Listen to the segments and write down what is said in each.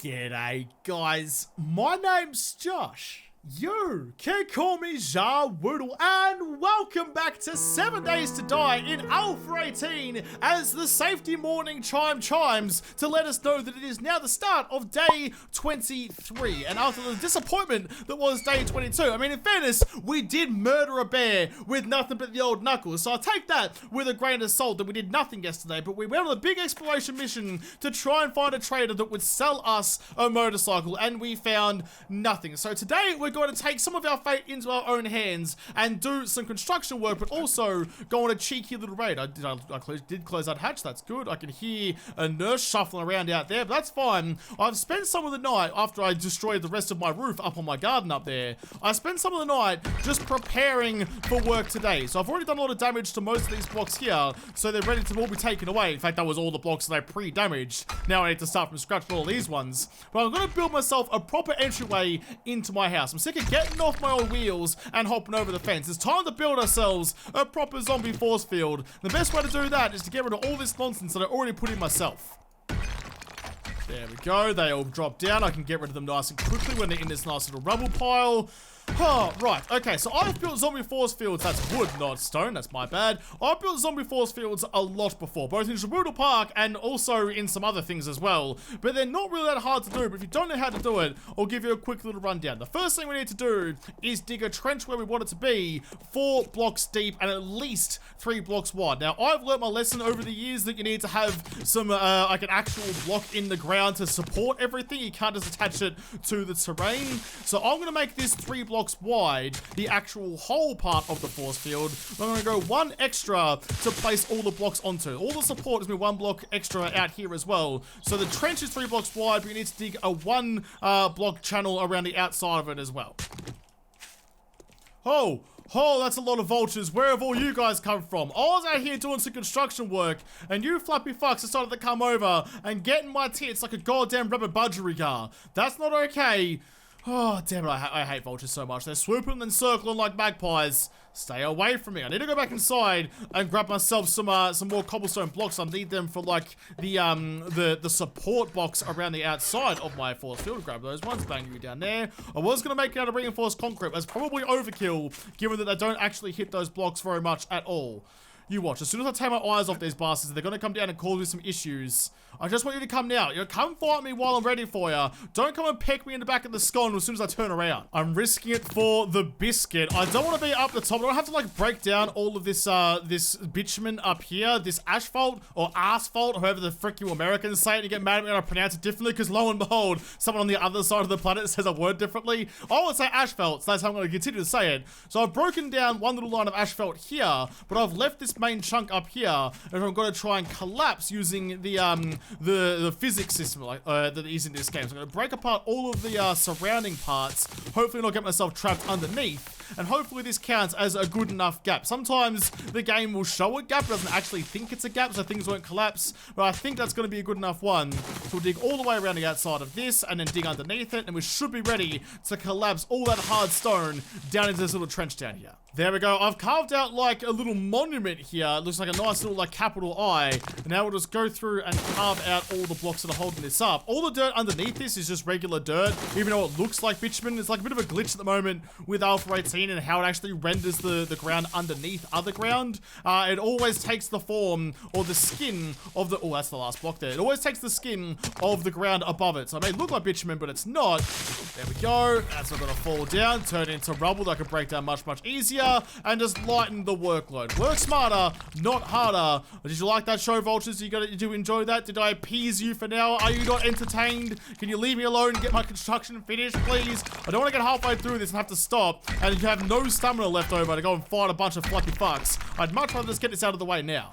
G'day guys, my name's Josh. You can call me JaWoodle, and welcome back to 7 Days to Die in Alpha 18 as the safety morning chime chimes to let us know that it is now the start of day 23. And after the disappointment that was day 22, I mean, in fairness, we did murder a bear with nothing but the old knuckles, so I'll take that with a grain of salt that we did nothing yesterday, but we went on a big exploration mission to try and find a trader that would sell us a motorcycle, and we found nothing. So today we're going to take some of our fate into our own hands and do some construction work, but also go on a cheeky little raid. I did close that hatch, that's good. I can hear a nurse shuffling around out there, but that's fine. I've spent some of the night, after I destroyed the rest of my roof up on my garden up there, I spent some of the night just preparing for work today. So I've already done a lot of damage to most of these blocks here, so they're ready to all be taken away. In fact, that was all the blocks that I pre-damaged. Now I need to start from scratch with all these ones. But I'm going to build myself a proper entryway into my house. I'm sick of getting off my old wheels and hopping over the fence. It's time to build ourselves a proper zombie force field. The best way to do that is to get rid of all this nonsense that I already put in myself. There we go. They all drop down. I can get rid of them nice and quickly when they're in this nice little rubble pile. Oh, right. Okay, so I've built zombie force fields. That's wood, not stone. That's my bad. I've built zombie force fields a lot before, both in JaWoodle Park and also in some other things as well. But they're not really that hard to do. But if you don't know how to do it, I'll give you a quick little rundown. The first thing we need to do is dig a trench where we want it to be, 4 blocks deep and at least 3 blocks wide. Now, I've learnt my lesson over the years that you need to have some, like an actual block in the ground to support everything. You can't just attach it to the terrain. So I'm going to make this 3 blocks wide, the actual whole part of the force field. I'm going to go 1 extra to place all the blocks onto. All the support is going to be 1 block extra out here as well. So the trench is 3 blocks wide, but you need to dig a 1 block channel around the outside of it as well. Oh, that's a lot of vultures. Where have all you guys come from? I was out here doing some construction work, and you flappy fucks decided to come over and get in my tits like a goddamn rubber budgerigar. That's not okay. Oh, damn it, I hate vultures so much. They're swooping and circling like magpies. Stay away from me. I need to go back inside and grab myself some more cobblestone blocks. I need them for, like, the support box around the outside of my force field. Grab those ones, bang you down there. I was going to make it out of reinforced concrete. That's probably overkill, given that they don't actually hit those blocks very much at all. You watch. As soon as I take my eyes off these bastards, they're going to come down and cause me some issues. I just want you to come now. You know, come fight me while I'm ready for you. Don't come and peck me in the back of the scone as soon as I turn around. I'm risking it for the biscuit. I don't want to be up the top. I don't have to, like, break down all of this, this bitumen up here, this asphalt, or asphalt, however the frick you Americans say it. You get mad at me when I pronounce it differently, because lo and behold, someone on the other side of the planet says a word differently. I would say asphalt, so that's how I'm going to continue to say it. So I've broken down 1 little line of asphalt here, but I've left this main chunk up here, and I'm going to try and collapse using the physics system like that is in this game. So I'm going to break apart all of the surrounding parts, hopefully not get myself trapped underneath, and hopefully this counts as a good enough gap. Sometimes the game will show a gap, it doesn't actually think it's a gap, so things won't collapse, but I think that's going to be a good enough one. So we'll dig all the way around the outside of this, and then dig underneath it, and we should be ready to collapse all that hard stone down into this little trench down here. There we go. I've carved out like a little monument here. It looks like a nice little like capital I. And now we'll just go through and carve out all the blocks that are holding this up. All the dirt underneath this is just regular dirt, even though it looks like bitumen. It's like a bit of a glitch at the moment with Alpha 18 and how it actually renders the ground underneath other ground. It always takes the form or the skin of the... Oh, that's the last block there. It always takes the skin of the ground above it. So it may look like bitumen, but it's not. There we go. That's not going to fall down. Turn it into rubble that I can break down much, much easier. And just lighten the workload. Work smarter, not harder. Did you like that show, vultures? Did you enjoy that? Did I appease you for now? Are you not entertained? Can you leave me alone and get my construction finished, please? I don't want to get halfway through this and have to stop, and you have no stamina left over to go and fight a bunch of fluffy fucks. I'd much rather just get this out of the way now.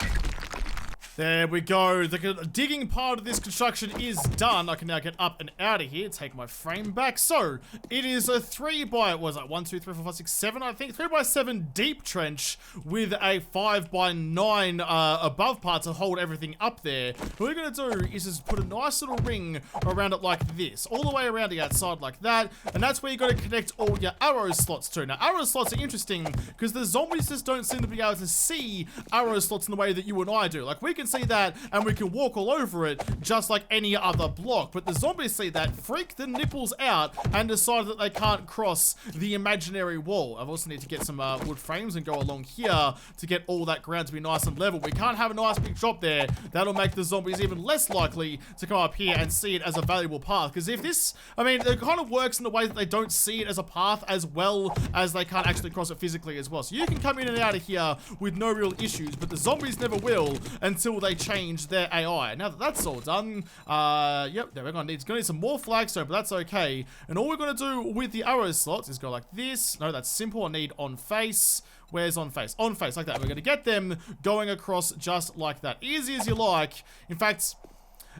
There we go. The digging part of this construction is done. I can now get up and out of here. Take my frame back. So, it is a 3 by, what was that? 1, 2, 3, 4, 5, 6, 7, I think. 3 by 7 deep trench with a 5 by 9 above part to hold everything up there. What we're going to do is just put a nice little ring around it like this. All the way around the outside like that. And that's where you're going to connect all your arrow slots to. Now, arrow slots are interesting because the zombies just don't seem to be able to see arrow slots in the way that you and I do. Like, we can can see that, and we can walk all over it, just like any other block. But the zombies see that, freak the nipples out, and decide that they can't cross the imaginary wall. I also need to get some wood frames and go along here to get all that ground to be nice and level. We can't have a nice big drop there. That'll make the zombies even less likely to come up here and see it as a valuable path. Because if this, I mean, it kind of works in the way that they don't see it as a path as well as they can't actually cross it physically as well. So you can come in and out of here with no real issues, but the zombies never will until they change their AI. Now that that's all done, yep, there we're gonna need some more flagstone, but that's okay. And all we're gonna do with the arrow slots is go like this. No, that's simple. I need on face. Where's on face? On face, like that. We're gonna get them going across just like that. Easy as you like. In fact,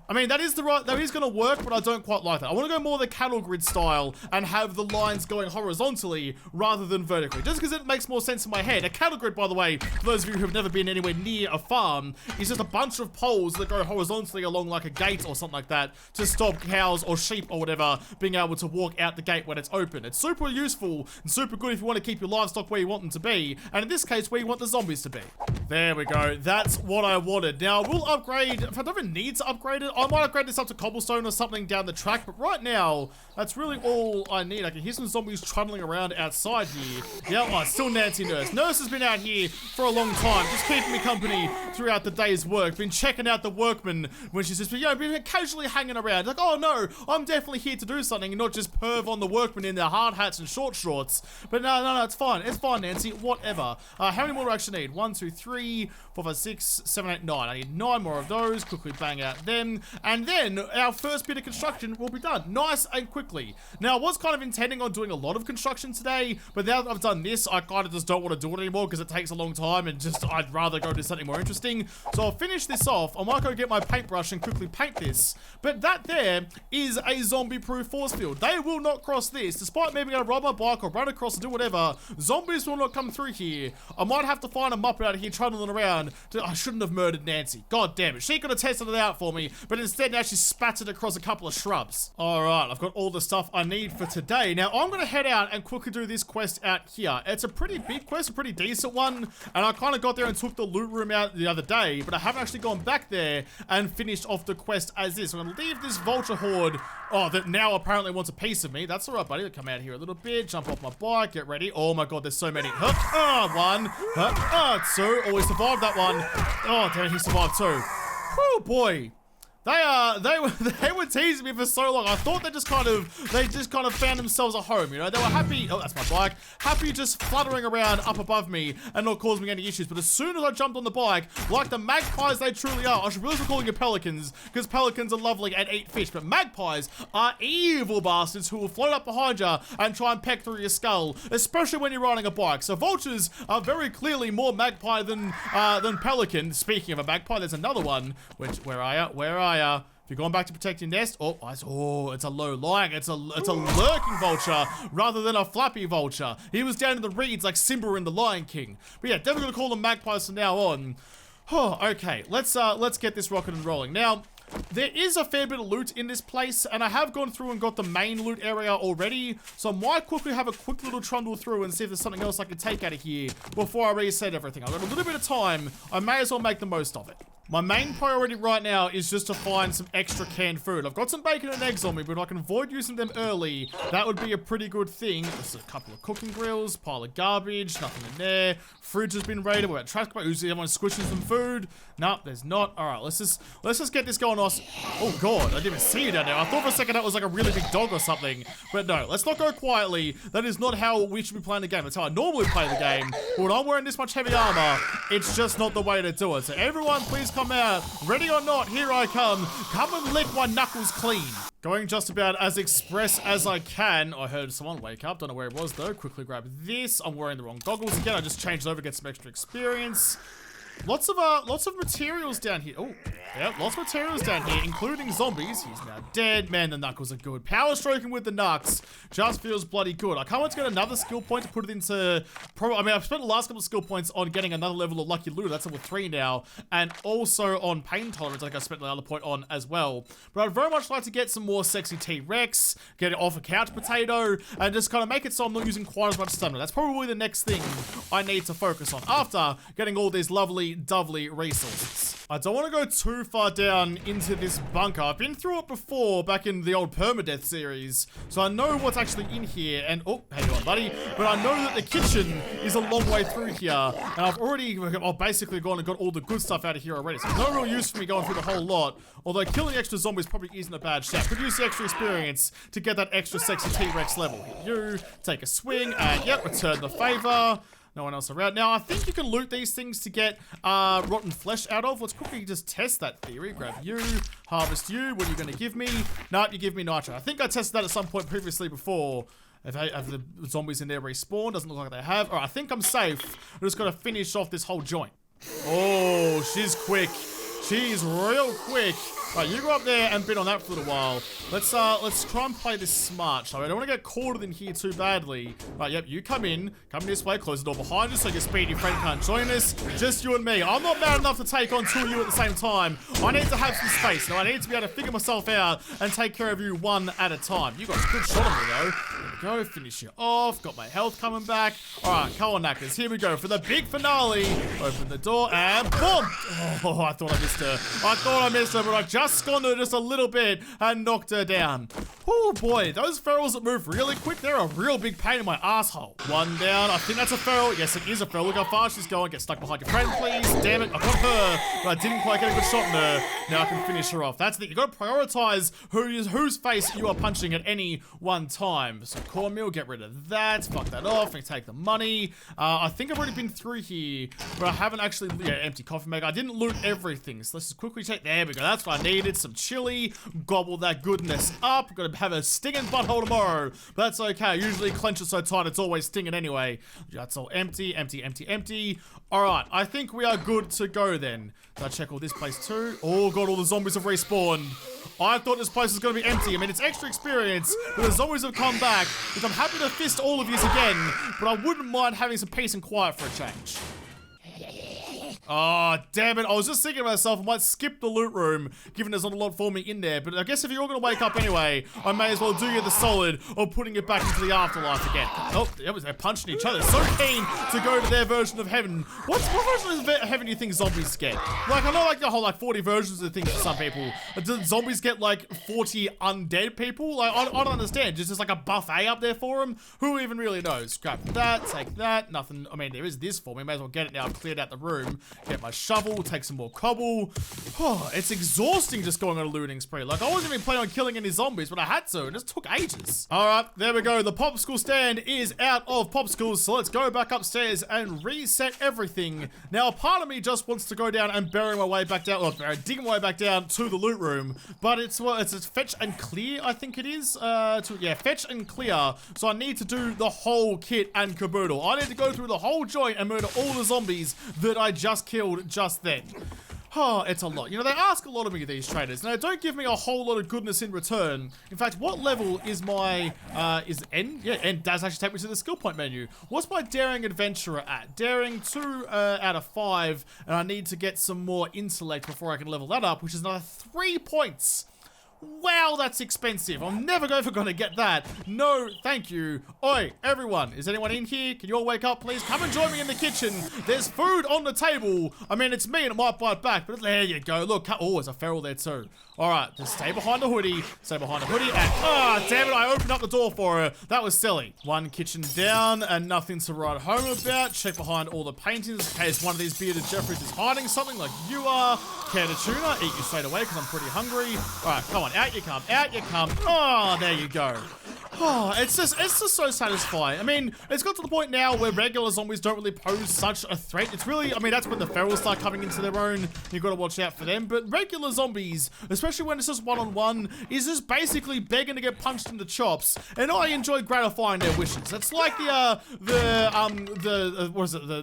I mean, that is gonna work, but I don't quite like that. I want to go more the cattle grid style and have the lines going horizontally rather than vertically, just because it makes more sense in my head. A cattle grid, by the way, for those of you who have never been anywhere near a farm, is just a bunch of poles that go horizontally along like a gate or something like that to stop cows or sheep or whatever being able to walk out the gate when it's open. It's super useful and super good if you want to keep your livestock where you want them to be, and in this case, where you want the zombies to be. There we go. That's what I wanted. Now, we'll upgrade. If I don't even need to upgrade it, I might upgrade this up to cobblestone or something down the track, but right now, that's really all I need. I can hear some zombies trundling around outside here. Yeah, oh, still Nancy Nurse. Nurse has been out here for a long time, just keeping me company throughout the day's work. Been checking out the workmen when she's just been casually hanging around. Like, oh no, I'm definitely here to do something and not just perv on the workmen in their hard hats and short shorts. But no, it's fine. It's fine, Nancy. Whatever. How many more do I actually need? 1, 2, 3, 4, 5, 6, 7, 8, 9. I need 9 more of those. Quickly bang out them. And then our first bit of construction will be done nice and quickly. Now, I was kind of intending on doing a lot of construction today, but now that I've done this, I kind of just don't want to do it anymore because it takes a long time and just I'd rather go do something more interesting. So I'll finish this off. I might go get my paintbrush and quickly paint this. But that there is a zombie-proof force field. They will not cross this. Despite me being able to ride my bike or run across and do whatever, zombies will not come through here. I might have to find a muppet out of here trundling around. I shouldn't have murdered Nancy. God damn it. She could have tested it out for me, but instead now she's spattered across a couple of shrubs. Alright, I've got all the stuff I need for today. Now, I'm going to head out and quickly do this quest out here. It's a pretty big quest, a pretty decent one, and I kind of got there and took the loot room out the other day, but I haven't actually gone back there and finished off the quest as is. So I'm going to leave this vulture horde, that now apparently wants a piece of me. That's alright, buddy. Come out here a little bit, jump off my bike, get ready. Oh my god, there's so many. 1. 2. Oh, we survived that one. Oh, damn, he survived too. Oh boy. They were teasing me for so long. I thought they just kind of found themselves a home, you know. They were happy. Oh, that's my bike. Happy just fluttering around up above me and not causing me any issues. But as soon as I jumped on the bike, like the magpies they truly are, I should really be calling it pelicans because pelicans are lovely and eat fish. But magpies are evil bastards who will float up behind you and try and peck through your skull, especially when you're riding a bike. So vultures are very clearly more magpie than pelican. Speaking of a magpie, there's another one. Where are ya? If you're going back to protect your nest, it's a low lying. It's a lurking vulture rather than a flappy vulture. He was down in the reeds like Simba in the Lion King. But yeah, definitely gonna call them magpies from now on. Okay, let's get this rocking and rolling. Now, there is a fair bit of loot in this place, and I have gone through and got the main loot area already, so I might quickly have a quick little trundle through and see if there's something else I can take out of here before I reset everything. I've got a little bit of time. I may as well make the most of it. My main priority right now is just to find some extra canned food. I've got some bacon and eggs on me, but if I can avoid using them early, that would be a pretty good thing. There's a couple of cooking grills, pile of garbage, nothing in there. Fridge has been raided. We're at trash about usually everyone squishing some food. Nope, there's not. Alright, let's just get this going on. Oh god, I didn't even see you down there. I thought for a second that was like a really big dog or something. But no, let's not go quietly. That is not how we should be playing the game. That's how I normally play the game. But when I'm wearing this much heavy armor, it's just not the way to do it. So everyone, please come out. Ready or not, here I come. Come and lick my knuckles clean. Going just about as express as I can. I heard someone wake up. Don't know where it was though. Quickly grab this. I'm wearing the wrong goggles again. I just changed over, get some extra experience. Lots of materials down here. Oh, yeah, lots of materials down here, including zombies. He's now dead. Man, the knuckles are good. Power stroking with the knucks just feels bloody good. I can't wait to get another skill point to put it into... I've spent the last couple of skill points on getting another level of Lucky Looter. That's level 3 now. And also on Pain Tolerance, like I spent another point on as well. But I'd very much like to get some more sexy T-Rex, get it off a couch potato, and just kind of make it so I'm not using quite as much stamina. That's probably the next thing I need to focus on. After getting all these lovely dovely resources. I don't want to go too far down into this bunker. I've been through it before back in the old permadeath series, so I know what's actually in here. And oh, hang on, buddy. But I know that the kitchen is a long way through here, and I've already basically gone and got all the good stuff out of here already. So there's no real use for me going through the whole lot. Although killing extra zombies probably isn't a bad shout. Could use the extra experience to get that extra sexy T-Rex level. You take a swing and yep, return the favor. No one else around. Now, I think you can loot these things to get rotten flesh out of. Let's quickly just test that theory. Grab you, harvest you. What are you going to give me? Nope, you give me nitro. I think I tested that at some point previously before. Have the zombies in there respawned? Doesn't look like they have. All right, I think I'm safe. I'm just going to finish off this whole joint. Oh, she's quick. She's real quick. Right, you go up there and bid on that for a little while. Let's try and play this smart, shall we? I don't want to get caught in here too badly. Right, yep, you come this way, close the door behind you so your speedy friend can't join us. Just you and me. I'm not mad enough to take on two of you at the same time. I need to have some space. Now, I need to be able to figure myself out and take care of you one at a time. You got a good shot on me, though. There we go, finish you off. Got my health coming back. All right, come on, knackers. Here we go for the big finale. Open the door and boom! Oh, I thought I missed her. But I just scorned her just a little bit and knocked her down. Oh boy, those ferals that move really quick, they're a real big pain in my asshole. One down, I think that's a feral. Yes, it is a feral. Look how fast she's going. Get stuck behind your friend, please. Damn it, I got her, but I didn't quite get a good shot on her. Now I can finish her off. That's the thing. You gotta prioritize whose face you are punching at any one time. So cornmeal, get rid of that. Fuck that off and take the money. I think I've already been through here, but I haven't actually, empty coffee maker. I didn't loot everything, so let's just quickly check. There we go. That's what I needed. Some chili. Gobble that goodness up. Gotta have a stinging butthole tomorrow. But that's okay. I usually clench it so tight it's always stinging anyway. That's all empty, empty, empty, empty. Alright, I think we are good to go then. Did I check all this place too? Oh god, all the zombies have respawned. I thought this place was going to be empty. I mean, it's extra experience, but the zombies have come back, which I'm happy to fist all of yous again, but I wouldn't mind having some peace and quiet for a change. Oh, damn it. I was just thinking to myself, I might skip the loot room, given there's not a lot for me in there. But I guess if you're all going to wake up anyway, I may as well do you the solid of putting it back into the afterlife again. Oh, they're punching each other. So keen to go to their version of heaven. What version of heaven do you think zombies get? Like, I know like the whole 40 versions of things for some people. Do zombies get like 40 undead people? Like, I don't understand. Just like a buffet up there for them? Who even really knows? Grab that, take that. Nothing. I mean, there is this for me. May as well get it now. I've cleared out the room. Get my shovel, take some more cobble. Oh, it's exhausting just going on a looting spree. Like, I wasn't even planning on killing any zombies, but I had to. It just took ages. All right, there we go. The popsicle stand is out of popsicles, so let's go back upstairs and reset everything. Now, part of me just wants to go down and bury my way back down, or dig my way back down to the loot room, but it's fetch and clear, I think it is. Fetch and clear. So I need to do the whole kit and caboodle. I need to go through the whole joint and murder all the zombies that I just killed just then. Oh, it's a lot. You know, they ask a lot of me, these traders. Now, don't give me a whole lot of goodness in return. In fact, what level is my, is N? Yeah, N does actually take me to the skill point menu. What's my daring adventurer at? Daring 2 out of 5, and I need to get some more intellect before I can level that up, which is another 3 points. Wow, that's expensive. I'm never ever gonna get that. No, thank you. Oi, everyone, is anyone in here? Can you all wake up, please? Come and join me in the kitchen. There's food on the table. I mean, it's me and it might bite back, but there you go. Look, oh, there's a feral there too. All right, just stay behind the hoodie. Stay behind the hoodie and, damn it, I opened up the door for her. That was silly. One kitchen down and nothing to write home about. Check behind all the paintings in case one of these bearded Jeffries is hiding something like you are. Can a tuna, eat you straight away because I'm pretty hungry. All right, come on, out you come, out you come. Oh, there you go. Oh, it's just so satisfying. I mean, it's got to the point now where regular zombies don't really pose such a threat. It's really, I mean, that's when the ferals start coming into their own. You've got to watch out for them. But regular zombies, especially when it's just one-on-one, is just basically begging to get punched in the chops. And I enjoy gratifying their wishes. It's like the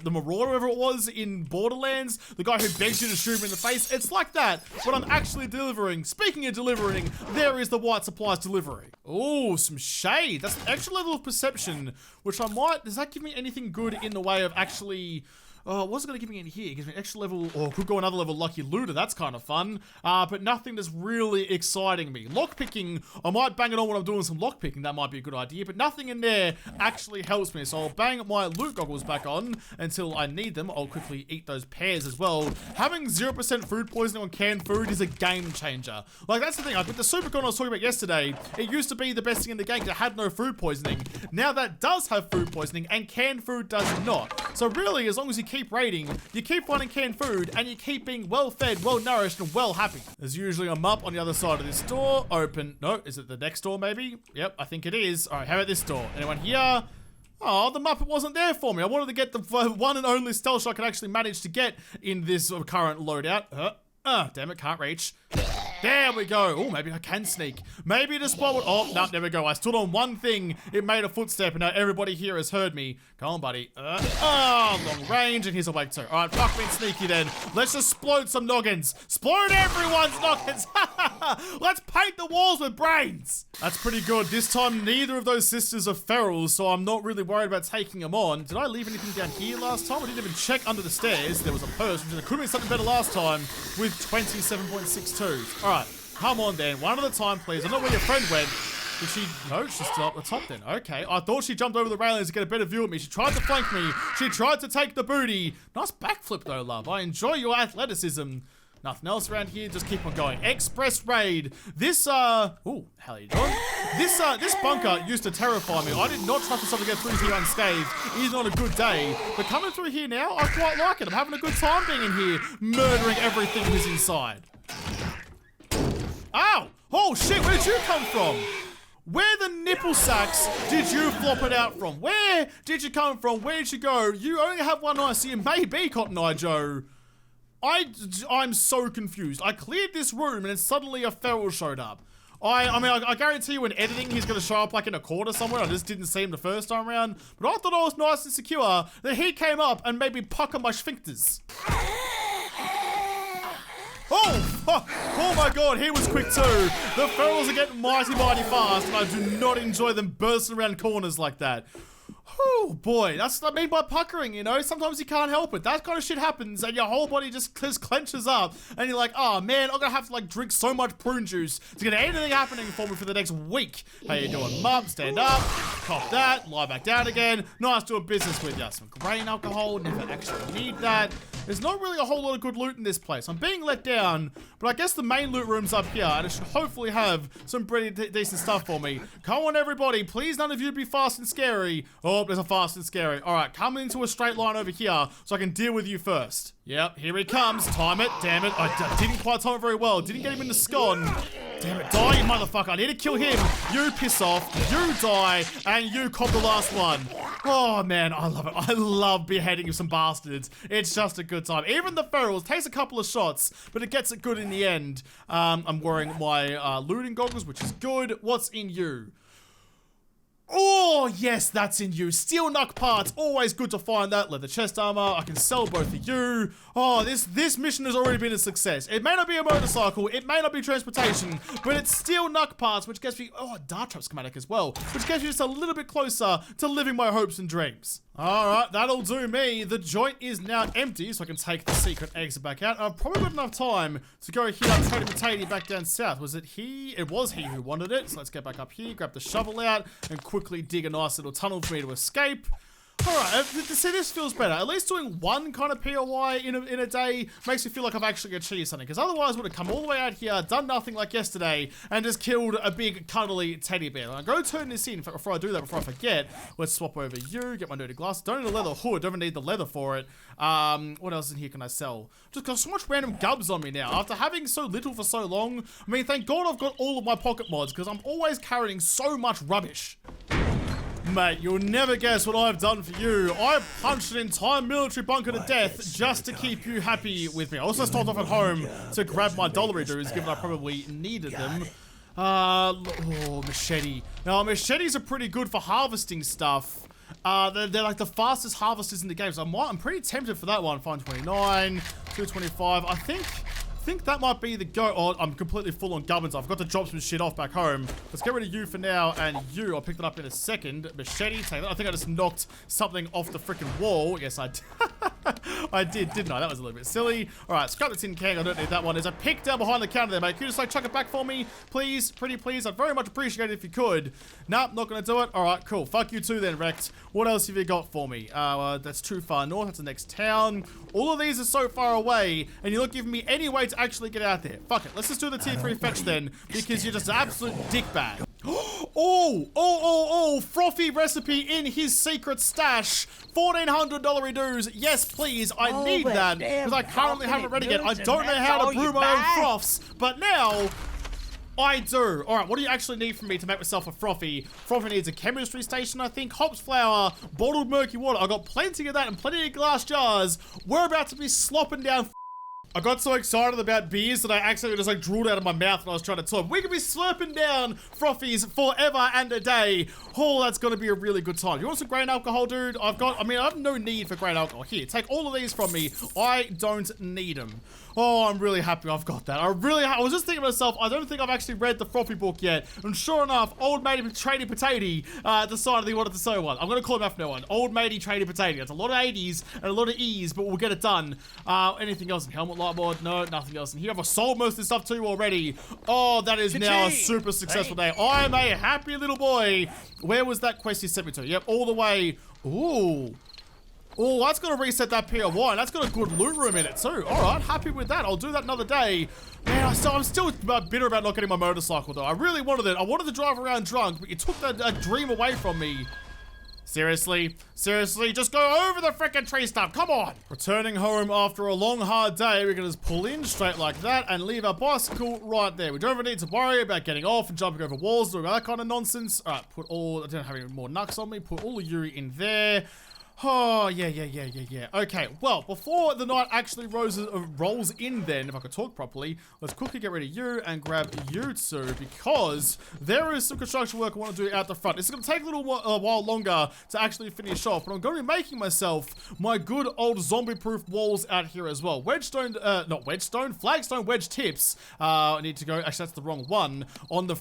Marauder, whatever it was in Borderlands, the guy who begs you to shoot him in the face. It's like that, but I'm actually delivering. Speaking of delivering, there is the White Supplies delivery. Oh, some shade. That's an extra level of perception, which I might... Does that give me anything good in the way of actually... Oh, what's it going to give me in here? It gives me an extra level, or could go another level lucky looter. That's kind of fun. But nothing that's really exciting me. Lockpicking, I might bang it on when I'm doing some lockpicking. That might be a good idea. But nothing in there actually helps me. So I'll bang my loot goggles back on until I need them. I'll quickly eat those pears as well. Having 0% food poisoning on canned food is a game changer. Like, that's the thing. Like, with the supercon I was talking about yesterday, it used to be the best thing in the game because it had no food poisoning. Now that does have food poisoning and canned food does not. So really, as long as you keep raiding, you keep finding canned food and you keep being well fed, well nourished, and well happy. There's usually a map on the other side of this door. Open. No, is it the next door maybe? Yep, I think it is. All right, how about this door? Anyone here? Oh, the Muppet wasn't there for me. I wanted to get the one and only stealth shot I can actually manage to get in this current loadout. Damn it, can't reach. There we go. Oh, maybe I can sneak. Maybe the spot would... Oh, no, there we go. I stood on one thing. It made a footstep, and now everybody here has heard me. Come on, buddy. Long range, and here's a wake too. All right, fuck being sneaky then. Let's just explode some noggins. Explode everyone's noggins. Let's paint the walls with brains. That's pretty good. This time, neither of those sisters are ferals, so I'm not really worried about taking them on. Did I leave anything down here last time? I didn't even check under the stairs. There was a purse, which could have been something better last time with 27.62. All right, come on then. One at a time, please. I don't know where your friend went. Did she... No, she's still up the top then. Okay, I thought she jumped over the railings to get a better view of me. She tried to flank me. She tried to take the booty. Nice backflip though, love. I enjoy your athleticism. Nothing else around here. Just keep on going. Express raid. This, Ooh, how are you doing? This bunker used to terrify me. I did not trust myself to get through here unscathed, even on a good day. But coming through here now, I quite like it. I'm having a good time being in here, murdering everything that's inside. Ow! Oh shit, where did you come from? Where the nipple sacks did you flop it out from? Where did you come from? Where did you go? You only have one eye, so you may be Cotton Eye Joe. I'm so confused. I cleared this room and then suddenly a feral showed up. I guarantee you in editing he's going to show up like in a corner somewhere. I just didn't see him the first time around. But I thought I was nice and secure that he came up and made me pucker my sphincters. Oh my god, he was quick too. The ferals are getting mighty fast and I do not enjoy them bursting around corners like that. Oh boy, that's what I mean by puckering, you know? Sometimes you can't help it. That kind of shit happens and your whole body just clenches up and you're like, oh man, I'm gonna have to like drink so much prune juice to get anything happening for me for the next week. How you doing, mum? Stand up, cop that, lie back down again. Nice doing business with you. Some grain alcohol, never actually need that. There's not really a whole lot of good loot in this place. I'm being let down, but I guess the main loot room's up here and it should hopefully have some pretty decent stuff for me. Come on everybody, please none of you be fast and scary. Oh, there's a fast and scary. All right, come into a straight line over here so I can deal with you first. Yep, here he comes. Time it. Damn it. I didn't quite time it very well. Didn't get him in the scone. Damn it. Die, you motherfucker. I need to kill him. You piss off. You die. And you cop the last one. Oh, man. I love it. I love beheading some bastards. It's just a good time. Even the ferals takes a couple of shots, but it gets it good in the end. I'm wearing my looting goggles, which is good. What's in you? Oh, yes, that's in you. Steel knuck parts, always good to find that. Leather chest armor, I can sell both of you. Oh, this mission has already been a success. It may not be a motorcycle, it may not be transportation, but it's steel knuck parts, which gets me, oh, dart trap schematic as well, which gets me just a little bit closer to living my hopes and dreams. Alright, that'll do me. The joint is now empty, so I can take the secret exit back out. I've probably got enough time to go here and trade potato back down south. Was it he? It was he who wanted it. So let's get back up here, grab the shovel out, and quickly dig a nice little tunnel for me to escape. Alright, see, this feels better. At least doing one kind of POI in a day makes me feel like I've actually achieved something. Because otherwise I would have come all the way out here, done nothing like yesterday, and just killed a big cuddly teddy bear. I'm going to turn this in. Before I do that, before I forget, let's swap over you, get my dirty glasses. Don't need a leather hood, don't even need the leather for it. What else in here can I sell? Just got so much random gubs on me now. After having so little for so long, I mean, thank God I've got all of my pocket mods, because I'm always carrying so much rubbish. Mate, you'll never guess what I've done for you. I punched an entire military bunker to death just to keep you happy with me. I also stopped off at home to grab my dollary dues, given I probably needed them. Oh, machete. Now, machetes are pretty good for harvesting stuff. They're like the fastest harvesters in the game, so I'm pretty tempted for that one. 529, 225. I think that might be the go. Oh, I'm completely full on gubbins. I forgot to drop some shit off back home. Let's get rid of you for now, and you, I'll pick that up in a second. Machete, take that. I think I just knocked something off the freaking wall. Yes, I did. I did, didn't I? That was a little bit silly. All right, scrap the tin can. I don't need that one. There's a pick down behind the counter there, mate. Can you just like chuck it back for me? Please, pretty please. I'd very much appreciate it if you could. Nope, not gonna do it. All right, cool. Fuck you too then, Rex. What else have you got for me? That's too far north. That's the next town. All of these are so far away, and you're not giving me any way to actually get out there. Fuck it. Let's just do the tier 3 fetch then, because you're just an absolute dickbag. Oh, frothy recipe in his secret stash. $1,400 dues. Yes, please. I need that because I currently haven't read it yet. I don't know how to brew my own froths, but now I do. All right, what do you actually need from me to make myself a frothy? Frothy needs a chemistry station, I think. Hops flour, bottled murky water. I got plenty of that and plenty of glass jars. We're about to be slopping down. I got so excited about beers that I accidentally just like drooled out of my mouth when I was trying to talk. We could be slurping down frothies forever and a day. Oh, that's gonna be a really good time. You want some grain alcohol, dude? I have no need for grain alcohol. Here, take all of these from me. I don't need them. Oh, I'm really happy I've got that. I was just thinking to myself, I don't think I've actually read the frothy book yet. And sure enough, old matey tradie potato decided he wanted to sew one. I'm gonna call him after no one. Old matey tradie potato. It's a lot of 80s and a lot of E's, but we'll get it done. Anything else in helmet light board? No, nothing else in here. I've sold most of this stuff too already. Oh, that is now a super successful day. I'm a happy little boy. Where was that quest you sent me to? Yep, all the way. Ooh. Oh, that's going to reset that POI. That's got a good loot room in it too. All right, happy with that. I'll do that another day. Man, I'm still bitter about not getting my motorcycle though. I really wanted it. I wanted to drive around drunk, but you took that dream away from me. Seriously, just go over the frickin' tree stump. Come on. Returning home after a long, hard day, we can just pull in straight like that and leave our bicycle right there. We don't even need to worry about getting off and jumping over walls, doing all that kind of nonsense. All right, I don't have any more knucks on me. Put all the Yuri in there. Oh, yeah. Okay, well, before the night actually rolls in then, if I could talk properly, let's quickly get rid of you and grab you two, because there is some construction work I want to do out the front. It's going to take a little while longer to actually finish off, but I'm going to be making myself my good old zombie-proof walls out here as well. Flagstone wedge tips. I need to go, actually that's the wrong one. On the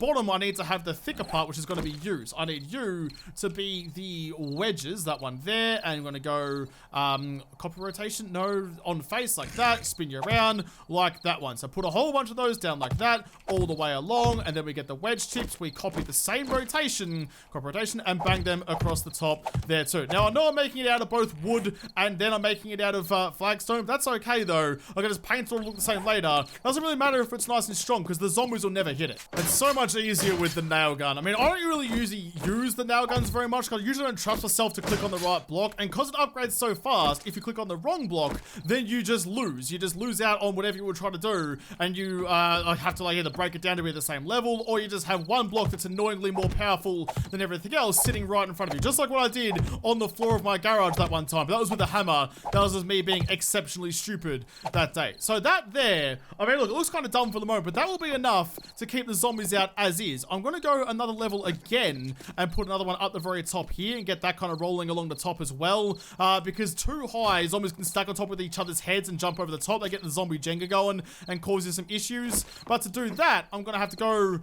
bottom, I need to have the thicker part, which is going to be you. So I need you to be the wedges, that one there, and I'm going to go copper rotation, no, on face like that, spin you around like that one. So put a whole bunch of those down like that all the way along, and then we get the wedge tips. We copy the same rotation, copper rotation, and bang them across the top there too. Now I know I'm making it out of both wood and then I'm making it out of flagstone. That's okay though. I can just paint it all look the same later. Doesn't really matter if it's nice and strong because the zombies will never hit it. It's so much easier with the nail gun. I mean, I don't really usually use the nail guns very much because I usually don't trust myself to click on the right block, and because it upgrades so fast, if you click on the wrong block, then you just lose out on whatever you were trying to do, and you have to like either break it down to be the same level, or you just have one block that's annoyingly more powerful than everything else sitting right in front of you, just like what I did on the floor of my garage that one time. But that was with a hammer. That was just me being exceptionally stupid that day. So that there, I mean, look, it looks kind of dumb for the moment, but that will be enough to keep the zombies out as is. I'm going to go another level again and put another one up the very top here and get that kind of rolling along the top as well, because too high, zombies can stack on top with each other's heads and jump over the top. They get the zombie Jenga going and cause you some issues. But to do that, I'm gonna have to go,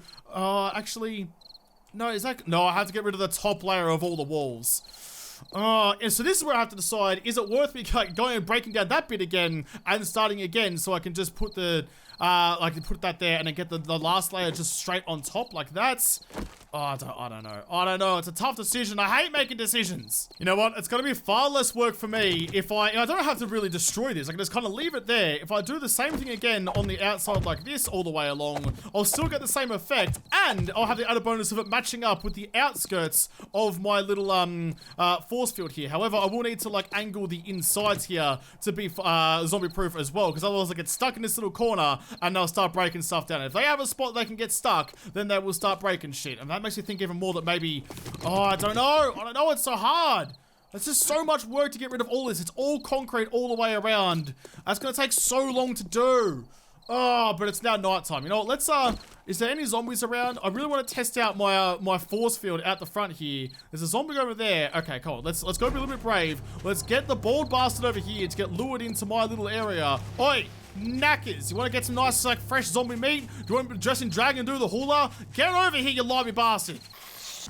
actually, no, I have to get rid of the top layer of all the walls. And so this is where I have to decide, is it worth me going and breaking down that bit again and starting again so I can just put the, put that there and then get the last layer just straight on top like that? Oh, I don't know. It's a tough decision. I hate making decisions. You know what? It's going to be far less work for me if I don't have to really destroy this. I can just kind of leave it there. If I do the same thing again on the outside like this all the way along, I'll still get the same effect, and I'll have the added bonus of it matching up with the outskirts of my little force field here. However, I will need to like angle the insides here to be zombie proof as well, because otherwise I get stuck in this little corner and they'll start breaking stuff down. If they have a spot they can get stuck, then they will start breaking shit, and that makes me think even more that maybe, I don't know, it's so hard. It's just so much work to get rid of all this. It's all concrete all the way around. That's gonna take so long to do. Oh, but it's now nighttime. You know what, let's, is there any zombies around? I really want to test out my my force field out the front here. There's a zombie over there. Okay, cool. Let's go be a little bit brave. Let's get the bald bastard over here to get lured into my little area. Oi! Knackers, you want to get some nice, like, fresh zombie meat? Do you want to dress in drag and do the hula? Get over here, you limey bastard.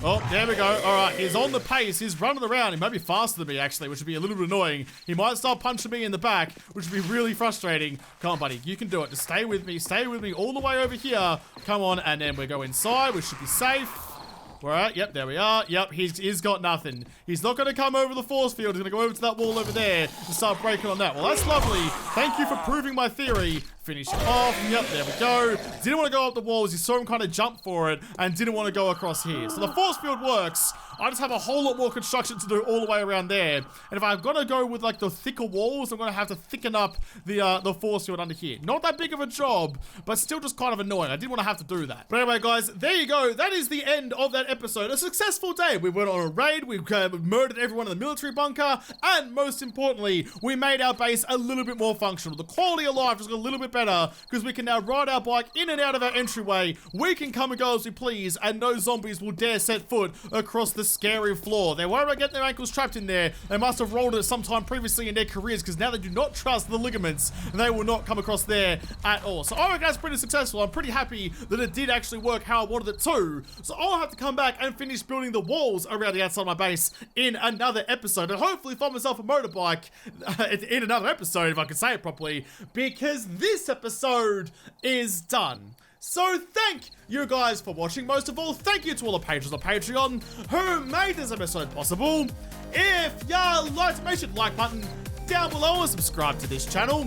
Oh, there we go. All right, he's on the pace. He's running around. He might be faster than me, actually, which would be a little bit annoying. He might start punching me in the back, which would be really frustrating. Come on, buddy. You can do it. Just stay with me. Stay with me all the way over here. Come on, and then we go inside. We should be safe. All right, yep, there we are. Yep, he's got nothing. He's not going to come over the force field. He's going to go over to that wall over there and start breaking on that. Well, that's lovely. Thank you for proving my theory. Finish it off. Yep, there we go. Didn't want to go up the walls. You saw him kind of jump for it and didn't want to go across here. So the force field works. I just have a whole lot more construction to do all the way around there. And if I've got to go with like the thicker walls, I'm going to have to thicken up the force field under here. Not that big of a job, but still just kind of annoying. I didn't want to have to do that. But anyway, guys, there you go. That is the end of that episode. A successful day. We went on a raid. We murdered everyone in the military bunker. And most importantly, we made our base a little bit more functional. The quality of life is a little bit better because we can now ride our bike in and out of our entryway. We can come and go as we please, and no zombies will dare set foot across the scary floor. They worry about getting their ankles trapped in there. They must have rolled it sometime previously in their careers because now they do not trust the ligaments. They will not come across there at all. So I reckon that's pretty successful. I'm pretty happy that it did actually work how I wanted it to. So I'll have to come back and finish building the walls around the outside of my base in another episode, and hopefully find myself a motorbike in another episode, if I can say it properly, because this episode is done. So thank you guys for watching. Most of all, thank you to all the patrons on Patreon who made this episode possible. If you liked, make sure to like button down below and subscribe to this channel.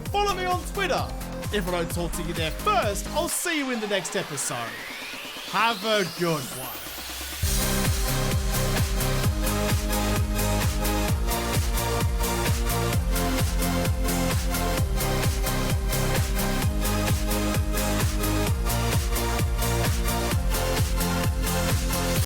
Follow me on Twitter. If I don't talk to you there first, I'll see you in the next episode. Have a good one.